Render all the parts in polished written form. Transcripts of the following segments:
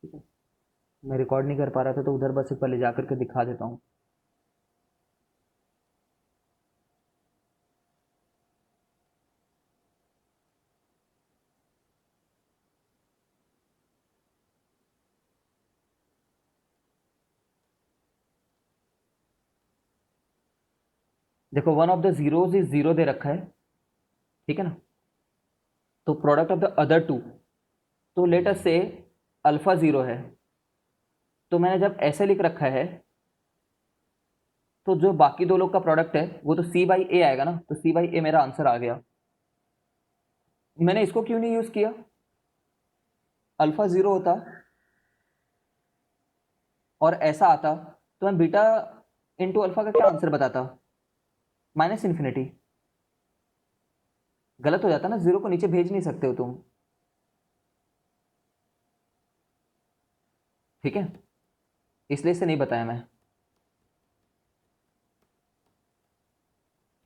ठीक है, मैं रिकॉर्ड नहीं कर पा रहा था तो उधर बस एक बार ले जा करके दिखा देता हूँ। देखो one of the zeros is zero दे रखा है, ठीक है ना। तो product of the other two, तो let us say alpha zero है, तो मैंने जब ऐसे लिख रखा है तो जो बाकी दो लोग का प्रोडक्ट है वो तो सी बाई ए आएगा ना, तो सी बाई ए मेरा आंसर आ गया। मैंने इसको क्यों नहीं यूज किया? अल्फा जीरो होता और ऐसा आता तो मैं बीटा इंटू अल्फा का क्या आंसर बताता? Minus infinity. गलत हो जाता ना, जीरो को नीचे भेज नहीं सकते हो तुम, ठीक है, इसलिए इसे नहीं बताया मैं।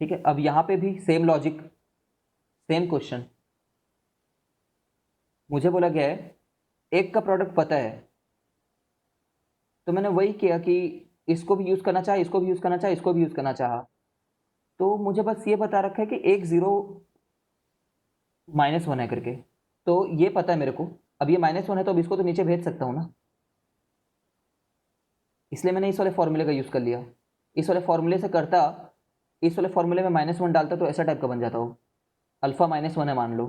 ठीक है, अब यहां पे भी सेम लॉजिक, सेम क्वेश्चन। मुझे बोला गया है एक का प्रोडक्ट पता है, तो मैंने वही किया कि इसको भी यूज करना चाहे, इसको भी यूज करना चाहे, इसको भी यूज करना चाहा। तो मुझे बस ये बता रखा है कि एक जीरो माइनस वन है करके, तो ये पता है मेरे को। अब ये माइनस वन है तो अब इसको तो नीचे भेज सकता हूँ ना, इसलिए मैंने इस वाले फॉर्मूले का यूज कर लिया। इस वाले फॉर्मूले से करता, इस वाले फॉर्मूले में माइनस वन डालता तो ऐसा टाइप का बन जाता हो, अल्फा माइनस वन है मान लो।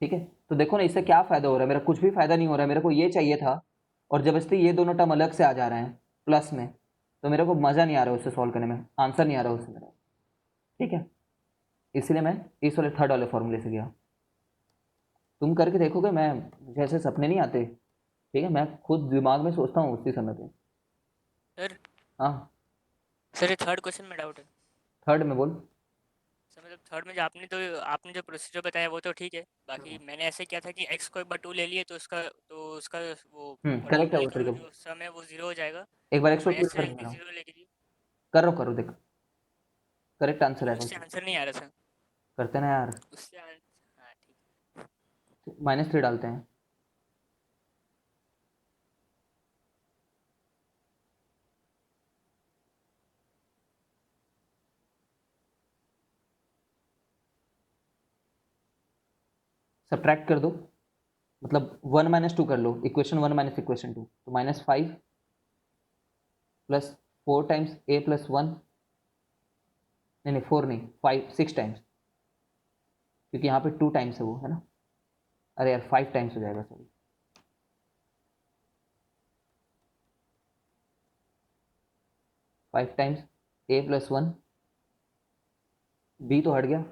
ठीक है, तो देखो ना इससे क्या फायदा हो रहा है, मेरा कुछ भी फायदा नहीं हो रहा है। मेरे को ये चाहिए था और जबरदस्ती ये दोनों टर्म अलग से आ जा रहे हैं प्लस में, तो मेरे को मजा नहीं आ रहा है उससे सॉल्व करने में, आंसर नहीं आ रहा उससे मेरा। ठीक है, इसलिए मैं इस वाले थर्ड वाले फॉर्मूले से गया। तुम करके देखोगे, मैं, मुझे ऐसे सपने नहीं आते, ठीक है, मैं खुद दिमाग में सोचता हूँ उसी समय पे। सर हाँ, सर ये थर्ड क्वेश्चन में डाउट है। थर्ड में बोल। सर मतलब थर्ड में जो आपने जो प्रोसीजर बताया वो तो ठीक है, बाकी मैंने ऐसे किया था कि एक्स को एक बार टू ले लिए तो उसका वो करेक्ट है पॉलिनोमियल वो का तरीका। जो सम है वो जीरो हो जाएगा। एक बार एक्स माइनस करके साइन दे भी रहा हूँ, जीरो लेके दिए, करो करो देख, करेक्ट आंसर लेकिन आएगा उससे उसका। आंसर नहीं आ रहा था। करते ना यार, हाँ ठीक। माइनस थ्री डालते हैं। सब्ट्रैक्ट कर दो, मतलब वन माइनस टू कर लो, equation one minus equation two, तो minus five plus four times A plus one, नहीं नहीं फोर नहीं, फाइव, सिक्स टाइम्स, क्योंकि यहाँ पे टू टाइम्स है वो, है ना। अरे यार फाइव टाइम्स हो जाएगा, sorry. Five times A plus one, B तो हट गया,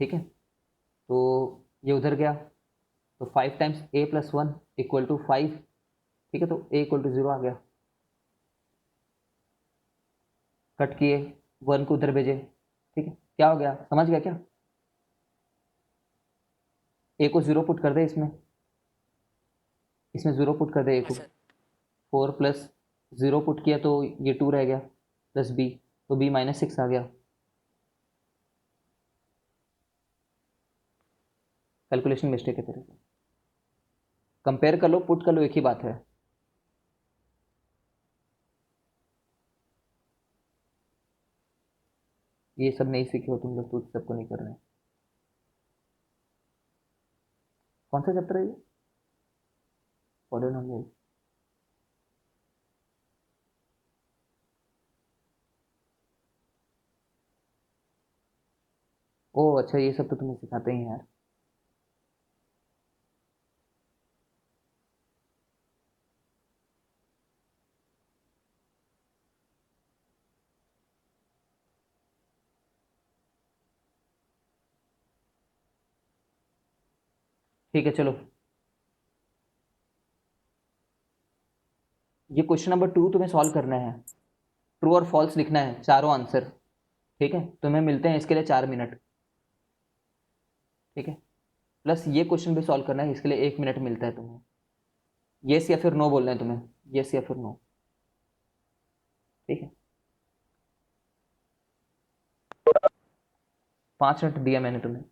ठीक है, तो ये उधर गया, तो five times A plus one equal to five, ठीक है, तो ए इक्वल टू जीरो आ गया। कट किए, वन को उधर भेजे, ठीक है, क्या हो गया, समझ गया क्या? ए को जीरो पुट कर दे इसमें, इसमें जीरो पुट कर दे ए हाँ को। Sir. Four plus zero put किया तो ये टू रह गया, प्लस बी, तो बी माइनस सिक्स आ गया। कैलकुलेशन मिस्टेक है तेरे से, कंपेयर कर लो, पुट कर लो, एक ही बात है। ये सब नहीं सीखे हो तुम लोग तो सबको नहीं कर रहे हैं। कौन सा चैप्टर है ये? पॉलिनोमियल। ओह अच्छा, ये सब तो तुम्हें सिखाते ही हैं यार। ठीक है चलो, ये क्वेश्चन नंबर टू तुम्हें सॉल्व करना है, ट्रू और फॉल्स लिखना है, चारों आंसर। ठीक है, तुम्हें मिलते हैं इसके लिए 4 मिनट, ठीक है, प्लस ये क्वेश्चन भी सॉल्व करना है, इसके लिए 1 मिनट मिलता है तुम्हें। येस या फिर नो बोलना है तुम्हें, येस या फिर नो, ठीक है। 5 मिनट दिया मैंने तुम्हें।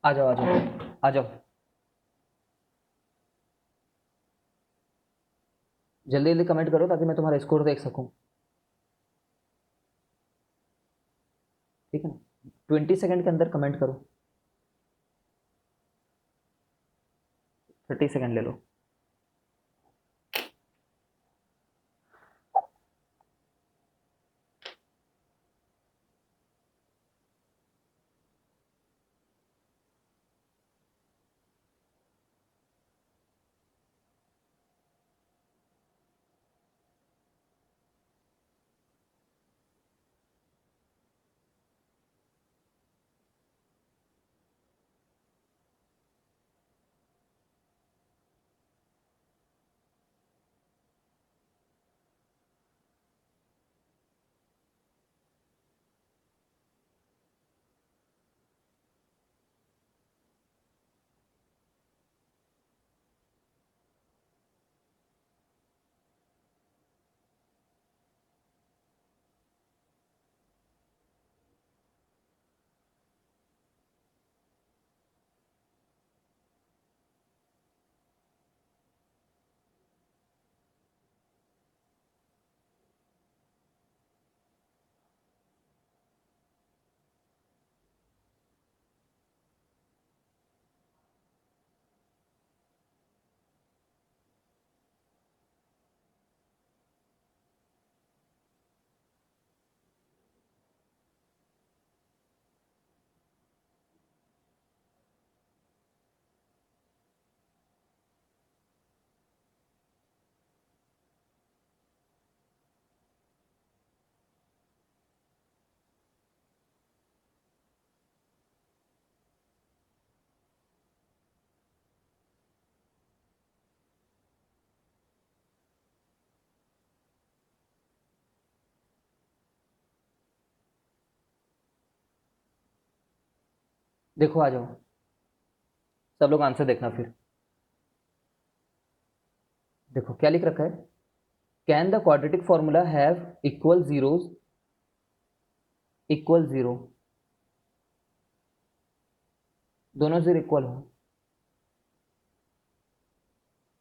आ जाओ आ जाओ आ जाओ, जल्दी जल्दी कमेंट करो ताकि मैं तुम्हारा स्कोर देख सकूं। ठीक है ना, 20 सेकंड के अंदर कमेंट करो, 30 सेकंड ले लो। देखो आ जाओ, सब लोग आंसर देखना फिर। देखो क्या लिख रखा है, can the quadratic formula have equal zeros, equal zero, दोनों जीरो इक्वल हो,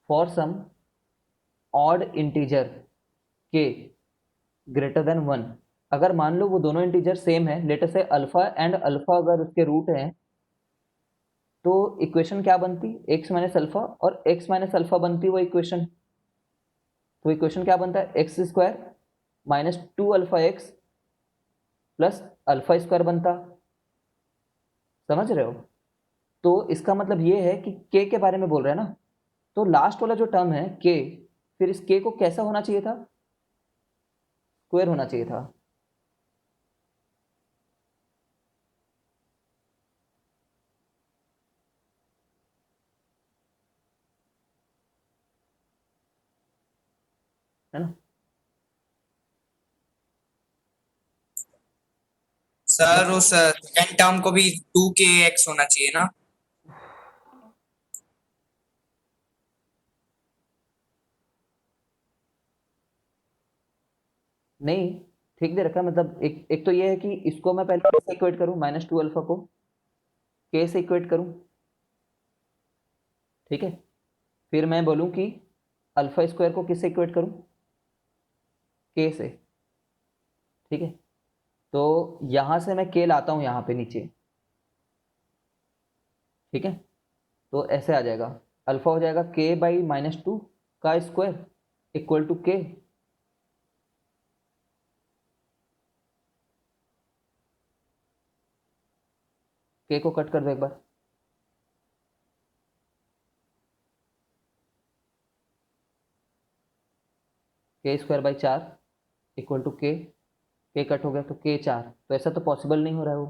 फॉर सम ऑड इंटीजर के ग्रेटर देन वन। अगर मान लो वो दोनों इंटीजर सेम है, लेटर से अल्फा एंड अल्फा अगर उसके रूट हैं, तो इक्वेशन क्या बनती, एक्स माइनस अल्फा और एक्स माइनस अल्फा बनती वो इक्वेशन। तो इक्वेशन क्या बनता है, x square minus two alpha x plus alpha square बनता। समझ रहे हो? तो इसका मतलब ये है कि के के बारे में बोल रहे हैं ना, तो लास्ट वाला जो टर्म है के, फिर इस के को कैसा होना चाहिए था, स्क्वायर होना चाहिए था। है ना? सर उस सेकंड टर्म को भी 2kx होना चाहिए ना? नहीं, ठीक दे रखा है, मतलब एक तो ये है कि इसको मैं पहले कैसे इक्वेट करूं, माइनस टू अल्फा को के से इक्वेट करूं, ठीक है। फिर मैं बोलूं कि अल्फा स्क्वायर को किससे इक्वेट करूं, के से, ठीक है। तो यहां से मैं के लाता हूं यहाँ पे नीचे, ठीक है। तो ऐसे आ जाएगा, अल्फा हो जाएगा के बाई माइनस टू का स्क्वायर इक्वल टू के, के को कट कर दो एक बार, के स्क्वायर बाई चार इक्वल टू के कट हो गया तो के चार, तो ऐसा तो पॉसिबल नहीं हो रहा है वो।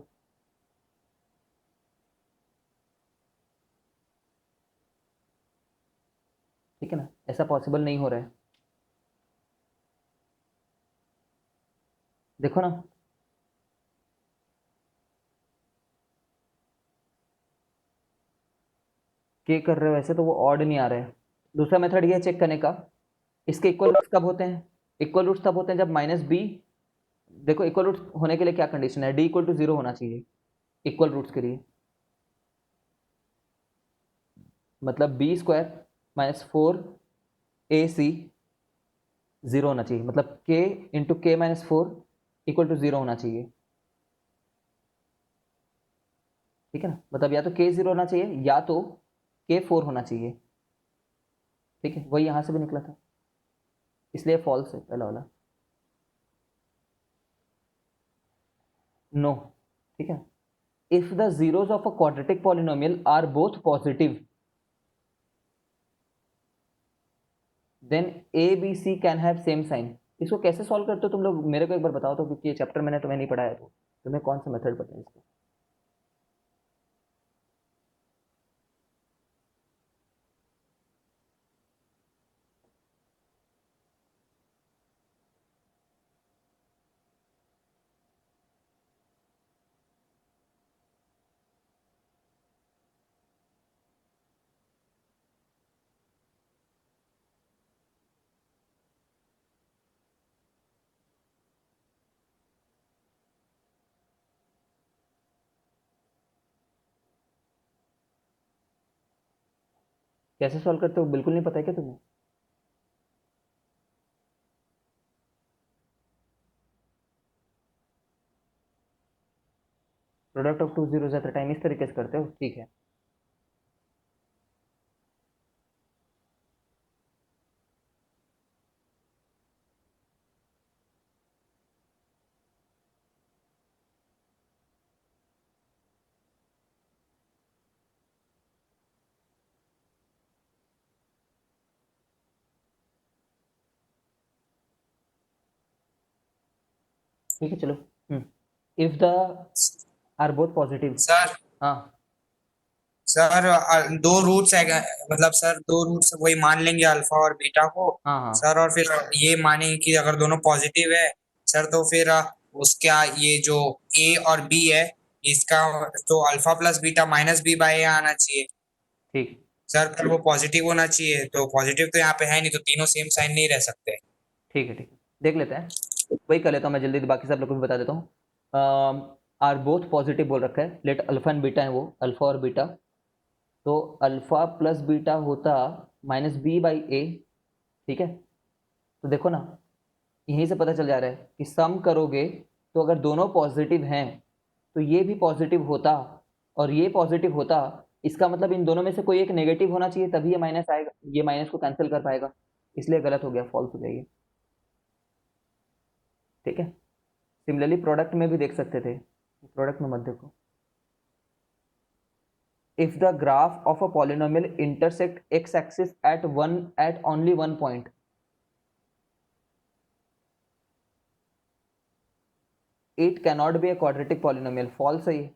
ठीक है ना, ऐसा पॉसिबल नहीं हो रहा है, देखो ना। के कर रहे हो ऐसे तो वो ऑड नहीं आ रहा है। दूसरा मेथड ये चेक करने का, इसके इक्वल रूट्स कब होते हैं, इक्वल रूट्स तब होते हैं जब माइनस बी, देखो इक्वल रूट्स होने के लिए क्या कंडीशन है, डी इक्वल टू जीरो होना चाहिए इक्वल रूट्स के लिए। मतलब B square minus four A C zero होना चाहिए, मतलब K into K minus four equal to zero होना चाहिए। ठीक है ना, मतलब या तो के जीरो होना चाहिए या तो के फोर होना चाहिए। ठीक है, वही यहां से भी निकला था, इसलिए फॉल्स है पहला वाला, नो। ठीक है, if the zeros of a quadratic polynomial are both positive, then a b c can have same sign। इसको कैसे सॉल्व करते हो तुम लोग, मेरे को एक बार बताओ तो, क्योंकि ये चैप्टर मैंने तुम्हें नहीं पढ़ाया, तो तुम्हें कौन सा मेथड पता है इसका। कैसे सॉल्व करते हो बिल्कुल नहीं पता है क्या तुम्हें? Product of two zeros at a time इस तरीके से करते हो, ठीक है। ठीक है चलो, if they are both positive. Sir हाँ सर दो रूट्स है, मतलब सर दो रूट्स वही मान लेंगे अल्फा और बीटा को। हाँ हाँ सर और फिर ये मानेंगे कि अगर दोनों पॉजिटिव है सर, तो फिर उसका ये जो ए और बी है इसका तो alpha plus beta minus B by A आना चाहिए ठीक सर, पर वो पॉजिटिव होना चाहिए, तो पॉजिटिव तो यहाँ पे है नहीं, तो तीनों सेम साइन नहीं रह सकते। ठीक है, ठीक है, देख लेते हैं, वही कर लेता हूँ मैं जल्दी, बाकी सब लोग को भी बता देता हूँ। आर बोथ पॉजिटिव बोल रखा है, लेट अल्फा एंड बीटा है वो, अल्फा और बीटा, तो अल्फा प्लस बीटा होता माइनस बी बाई ए, ठीक है। तो देखो ना, यहीं से पता चल जा रहा है कि सम करोगे तो अगर दोनों पॉजिटिव हैं तो ये भी पॉजिटिव होता और ये पॉजिटिव होता, इसका मतलब इन दोनों में से कोई एक नेगेटिव होना चाहिए, तभी ये माइनस आएगा, ये माइनस को कैंसिल कर पाएगा, इसलिए गलत हो गया, फॉल्स हो जाएगी, ठीक है। सिमिलरली प्रोडक्ट में भी देख सकते थे, प्रोडक्ट में मत देखो। If the graph of a polynomial intersect X axis at only one point, it cannot be a quadratic polynomial, false है ये।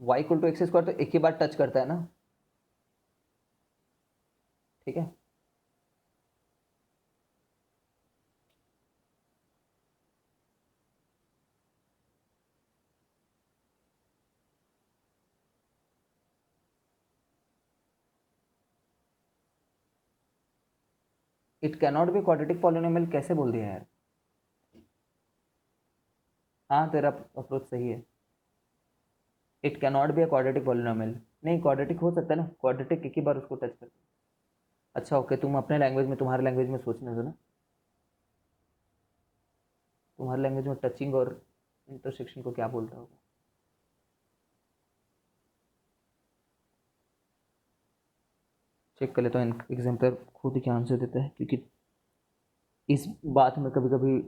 y equal to X square तो एक ही बार टच करता है ना, ठीक है। It cannot B quadratic polynomial कैसे बोल दिया यार? हाँ तेरा अप्रोच सही है, it cannot be a quadratic polynomial, नहीं क्वाड्रेटिक हो सकता है ना, क्वाड्रेटिक एक ही बार उसको टच करता है। अच्छा ओके, तुम अपने लैंग्वेज में, तुम्हारे लैंग्वेज में सोचने दो ना, तुम्हारे लैंग्वेज में टचिंग और इंटरसेक्शन को क्या बोलता होगा। चेक कर लेता हूँ एग्जाम्पल खुद ही क्या आंसर देता है, क्योंकि इस बात में कभी कभी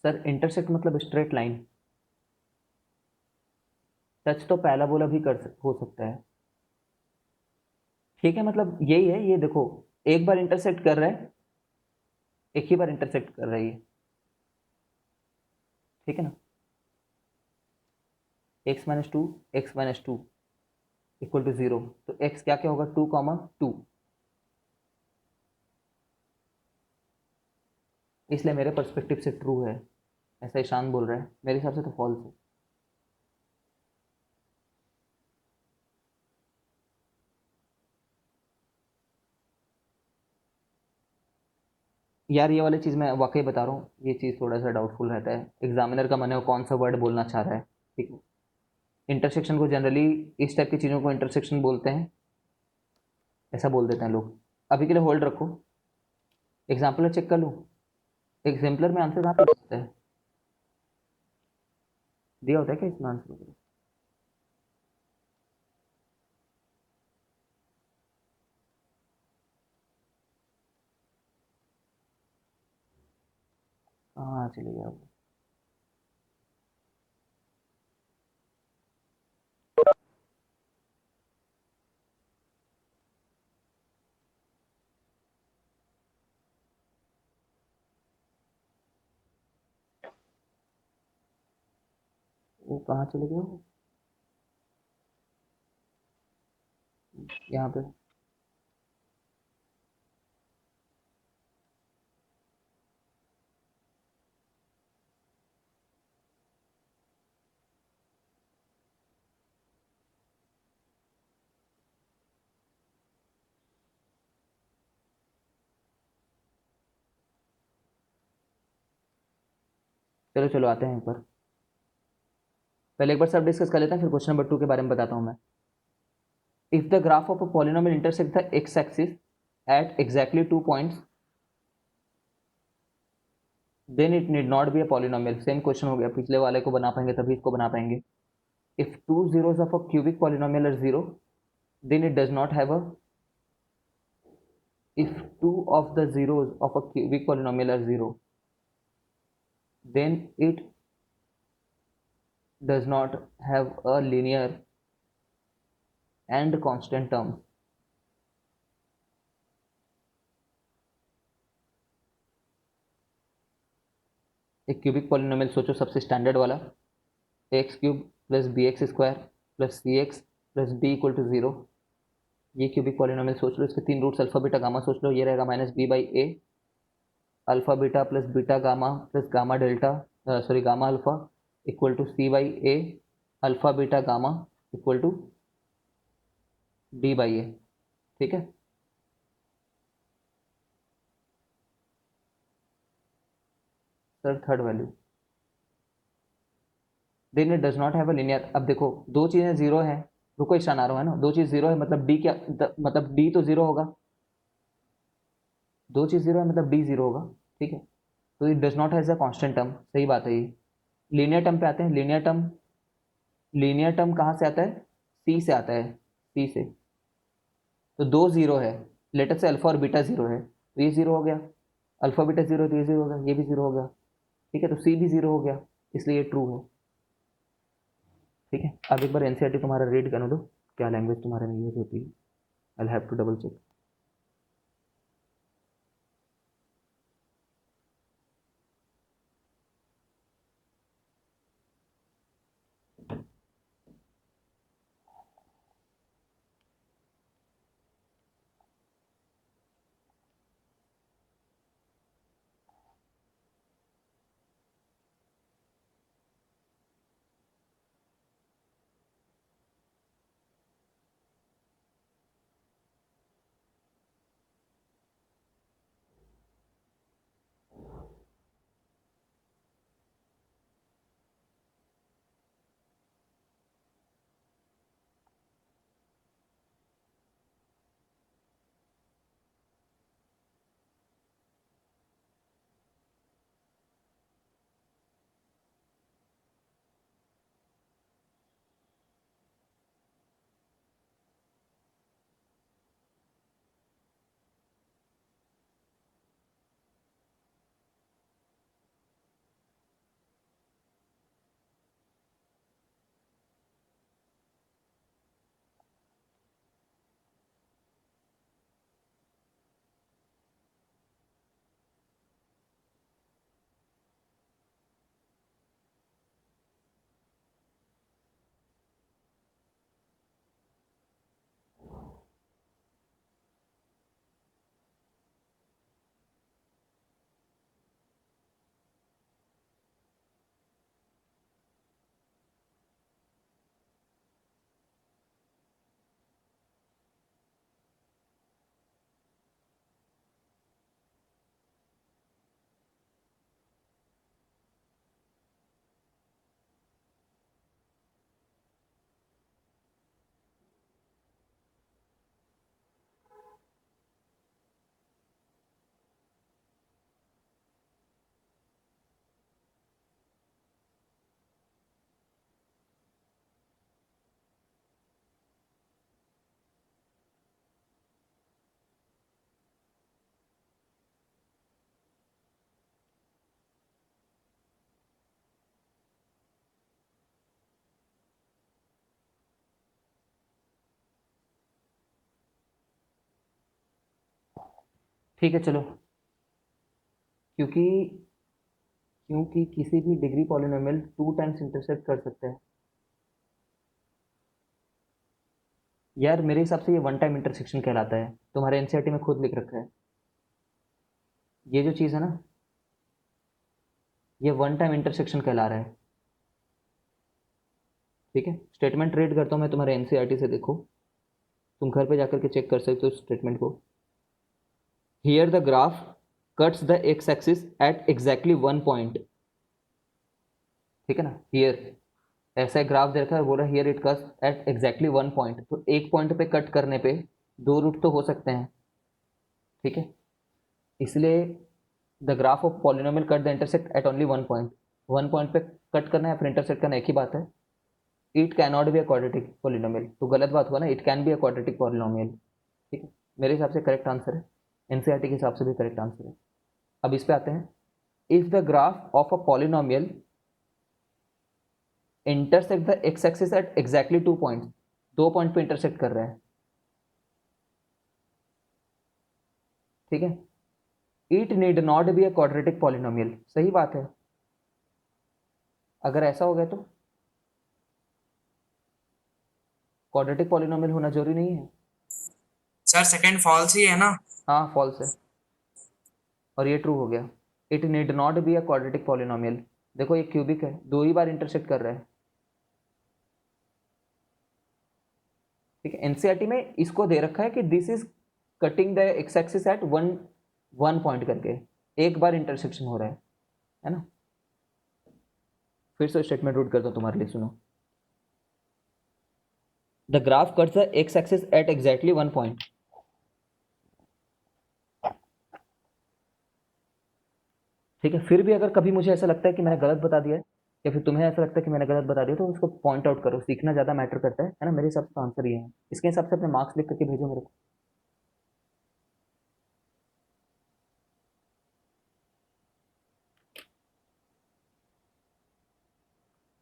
सर इंटरसेक्ट मतलब स्ट्रेट लाइन, टच तो पैराबोला भी हो सकता है, ठीक है, मतलब यही है, ये देखो एक बार इंटरसेक्ट कर रहा है, एक ही बार इंटरसेक्ट कर रहा है ये, ठीक है ना। x-2 x-2 इक्वल टू 0, तो x क्या क्या होगा, 2, 2, इसलिए मेरे पर्सपेक्टिव से ट्रू है, ऐसा ईशान बोल रहा है, मेरे हिसाब से तो फॉल्स है। यार ये वाली चीज़ मैं वाकई बता रहा हूँ, ये चीज़ थोड़ा सा डाउटफुल रहता है, एग्जामिनर का मन है वो कौन सा वर्ड बोलना चाह रहा है, ठीक है। इंटरसेक्शन को जनरली इस टाइप की चीज़ों को इंटरसेक्शन बोलते हैं, ऐसा बोल देते हैं लोग। अभी के लिए होल्ड रखो, एग्जाम्पलर चेक कर लूँ, एग्जाम्पलर में आंसर कहाँ पे होता है, दिया होता है क्या इसमें आंसर? हाँ चले गया वो, कहाँ चले गया वो, यहाँ पे। चलो चलो आते हैं एक बार, पहले एक बार सब डिस्कस कर लेते हैं, फिर क्वेश्चन नंबर 2 के बारे में बताता हूँ मैं। If the graph of a polynomial intersect the X axis at exactly 2 points, then it need not be a polynomial, same question हो गया, पिछले वाले को बना पाएंगे तभी इसको बना पाएंगे। If two zeros of a cubic polynomial are 0, then it does not have a, if two of the zeros of a cubic polynomial are 0, then it does not have a linear and constant term, एक cubic polynomial सोचो सबसे standard वाला, X cube plus B X square plus C X plus D equal to 0। ये cubic polynomial सोच लो, इसके 3 roots alpha beta gamma सोच लो, ये रहेगा minus B by A alpha beta plus beta gamma plus gamma delta sorry gamma alpha equal to C by A alpha beta gamma equal to D by A. ठीक है, sir third value then it does not have a linear. अब देखो दो चीज़ें zero हैं, रुको ईशान आ रहा है ना, दो चीज़ जीरो है मतलब डी क्या मतलब डी तो जीरो होगा, दो चीज़ जीरो है मतलब डी जीरो होगा। ठीक है, तो it does not has a constant term, सही बात है ये। लीनियर टर्म पे आते हैं, लीनियर टर्म कहाँ से आता है, सी से आता है, सी से। तो दो जीरो है, लेटर से अल्फा और बीटा जीरो है तो ये जीरो हो गया, अल्फा बीटा जीरो तो ये जीरो हो गया, ये भी जीरो हो गया। ठीक है, तो सी भी जीरो हो गया, इसलिए ये ट्रू है। ठीक है, अब एक बार एनसीईआरटी तुम्हारा रीड करने दो, क्या लैंग्वेज तुम्हारे में यूज होती है, I have to double check. ठीक है चलो, क्योंकि क्योंकि किसी भी डिग्री पॉलिनोमियल 2 टाइम्स इंटरसेक्ट कर सकते हैं यार, मेरे हिसाब से ये 1 टाइम इंटरसेक्शन कहलाता है, तुम्हारे एनसीईआरटी में खुद लिख रखा है। ये जो चीज़ है ना, ये 1 टाइम इंटरसेक्शन कहला रहा है। ठीक है, स्टेटमेंट रीड करता हूँ मैं तुम्हारे एनसीईआरटी से, देखो तुम घर पे जाकर के चेक कर सकते हो स्टेटमेंट को। Here the graph cuts the X axis at exactly 1 point. ठीक है ना, हियर ऐसा ग्राफ दे रखा है, बोल रहा है here it cuts at exactly 1 point, तो एक पॉइंट पे कट करने पे दो रूट तो हो सकते हैं। ठीक है, इसलिए the graph of polynomial cut the intersect at only 1 point, 1 point पे कट करना है फिर इंटरसेक्ट करना, एक ही बात है। It can not be a quadratic polynomial, तो गलत बात हुआ ना, it can be a quadratic polynomial. ठीक है, मेरे हिसाब से करेक्ट आंसर है, एनसीईआरटी के हिसाब से भी करेक्ट आंसर है। अब इस पे आते हैं, if the graph of a polynomial intersect the X axis at exactly 2 point, 2 point पे इंटरसेक्ट कर रहे हैं। ठीक है, it need not be a quadratic polynomial, सही बात है, अगर ऐसा हो गया तो क्वाड्रेटिक पॉलिनोमियल होना जरूरी नहीं है। सर सेकंड फॉल्स ही है ना? हाँ फॉल्स है, और ये ट्रू हो गया। It need not be a quadratic polynomial. देखो ये क्यूबिक है, 2 ही बार इंटरसेक्ट कर रहा है। ठीक है, एनसीईआरटी में इसको दे रखा है कि this is cutting the X axis eight one one point करके, एक बार इंटरसेक्शन हो रहा है ना। फिर से स्टेटमेंट रूट करता हूँ तुम्हारे लिए, सुनो। The graph cuts the X axis at exactly one point. ठीक है, फिर भी अगर कभी मुझे ऐसा लगता है कि मैंने गलत बता दिया है, या फिर तुम्हें ऐसा लगता है कि मैंने गलत बता दिया, तो उसको पॉइंट आउट करो। सीखना ज़्यादा मैटर करता है ना। मेरे हिसाब से तो आंसर ये है। इसके हिसाब से अपने मार्क्स लिख करके भेजो मेरे को।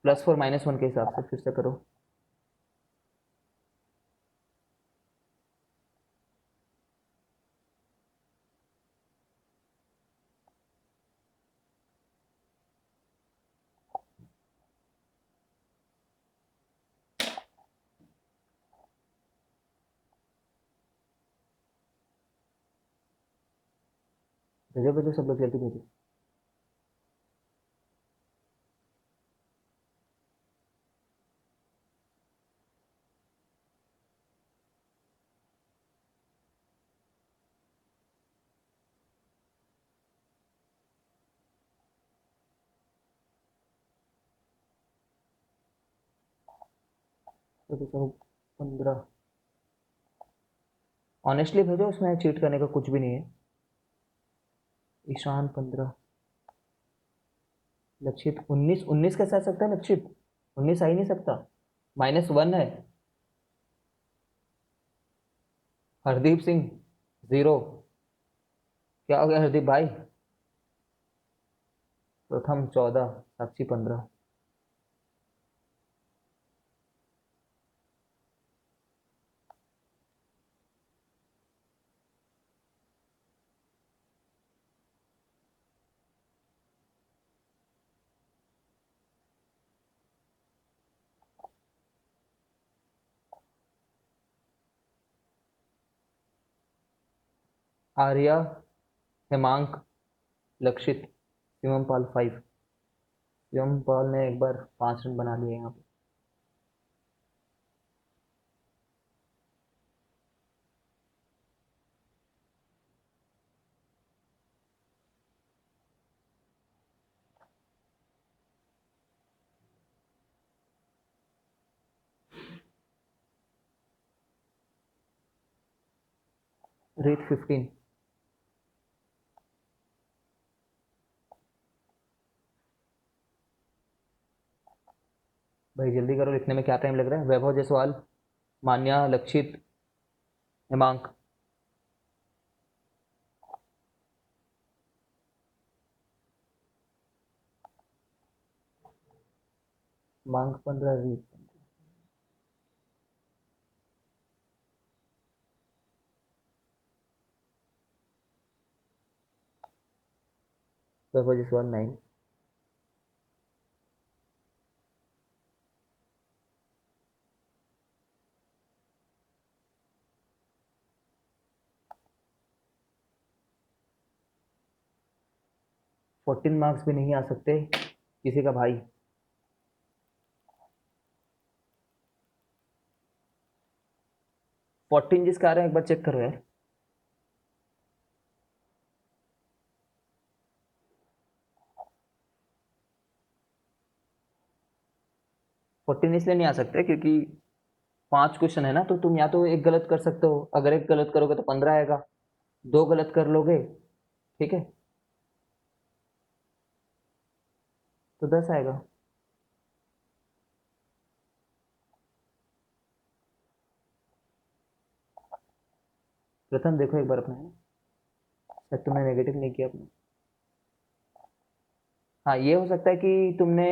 +4 -1 के हिसाब से फिर से करो। भेजो भेजो, सब लोग जल्दी भेजो। तो 15 ऑनेस्टली भेजो, उसमें चीट करने का कुछ भी नहीं है। ईशान 15, लक्षित 19। 19 कैसे आ सकता है लक्षित? 19 आ ही नहीं सकता, -1 है। हरदीप सिंह 0। क्या हो गया हरदीप भाई? प्रथम 14, साक्षी 15। आर्या, हेमांक, लक्षित, शिवम पाल 5। शिवम पाल ने एक बार 5 रन बना लिए यहाँ पे। रेत 15। भाई जल्दी करो, लिखने में क्या टाइम लग रहा है। वैभव जायसवाल, मान्या, लक्षित, हेमांक। मांग 15, रीत। वैभव जायसवाल 9। 14 मार्क्स भी नहीं आ सकते किसी का भाई। 14 जिसका आ रहे हैं, एक बार चेक करो यार। 14 इसलिए नहीं आ सकते क्योंकि 5 क्वेश्चन है ना, तो तुम या तो एक गलत कर सकते हो। अगर एक गलत करोगे तो 15 आएगा, 2 गलत कर लोगे, ठीक है, तो 10 आएगा। प्रथम देखो एक बार अपना, शायद तुमने नेगेटिव नहीं किया अपना। हाँ ये हो सकता है कि तुमने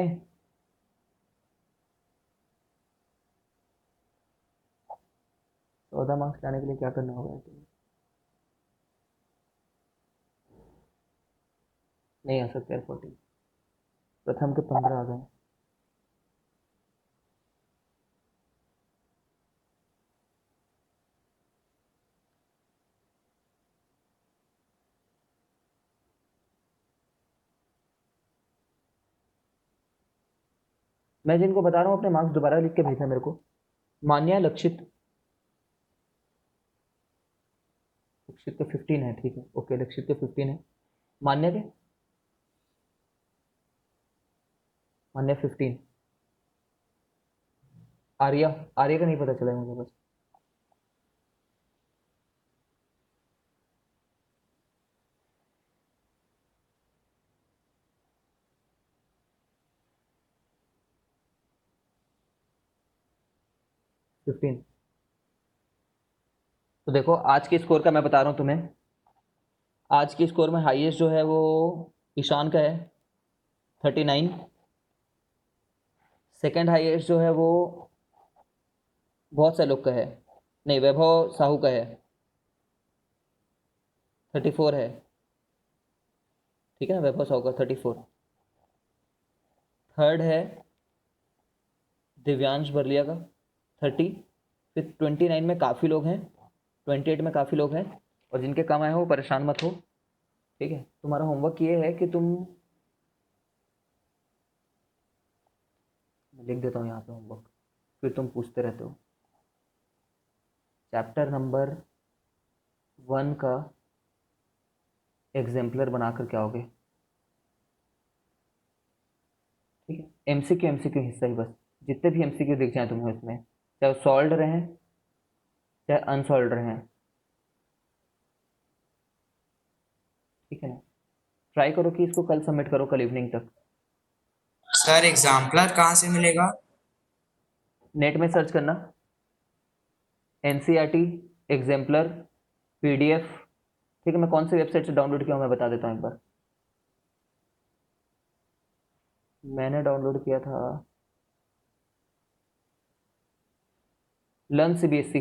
14 मार्क्स लाने के लिए क्या करना होगा तुम्हें। नहीं आ सकते यार 14। प्रथम के 15 आ गए। मैं जिनको बता रहा हूँ अपने मार्क्स दोबारा लिख के भेजना मेरे को। मान्या लक्षित, लक्षित के 15 है, ठीक है, ओके, लक्षित के 15 है। मान्या के, मान्या 15। आर्या, आर्या का नहीं पता चला है मुझे बस। फिफ्टीन। तो देखो आज के स्कोर का मैं बता रहा हूँ तुम्हें, आज के स्कोर में हाईएस्ट जो है वो ईशान का है 39। सेकंड हाईएस्ट जो है वो बहुत से लोग का है, नहीं, वैभव साहू का है 34 है, ठीक है ना, वैभव साहू का 34। थर्ड है दिव्यांश बर्लिया का 30। फिर 29 में काफ़ी लोग हैं, 28 में काफ़ी लोग हैं, और जिनके कम आए हो परेशान मत हो, ठीक है। तुम्हारा होमवर्क ये है कि तुम, मैं लिख देता हूँ यहाँ पे होमवर्क, फिर तुम पूछते रहते हो। चैप्टर नंबर 1 का एग्जाम्पलर बनाकर क्या होगे, ठीक है। एमसीक्यू हिस्सा ही बस, जितने भी एमसीक्यू दिख जाए तुम्हें उसमें, चाहे सॉल्व रहें चाहे अनसॉल्व रहें, ठीक है ना। ट्राई करो कि इसको कल सबमिट करो, कल इवनिंग तक। सर एग्जाम्पलर कहाँ से मिलेगा? नेट में सर्च करना एनसीईआरटी एग्जाम्पलर पीडीएफ, ठीक है। मैं कौन सी वेबसाइट से डाउनलोड किया हूँ मैं बता देता हूँ एक बार। मैंने डाउनलोड किया था लर्न सीबीएसई,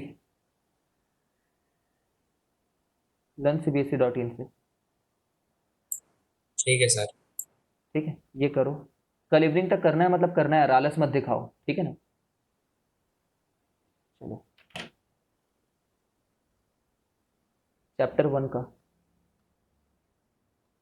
learncbsc.in से, ठीक है सर। ठीक है। ये करो, कल इवनिंग तक करना है, मतलब करना है, आलस मत दिखाओ, ठीक है ना। चलो, चैप्टर 1 का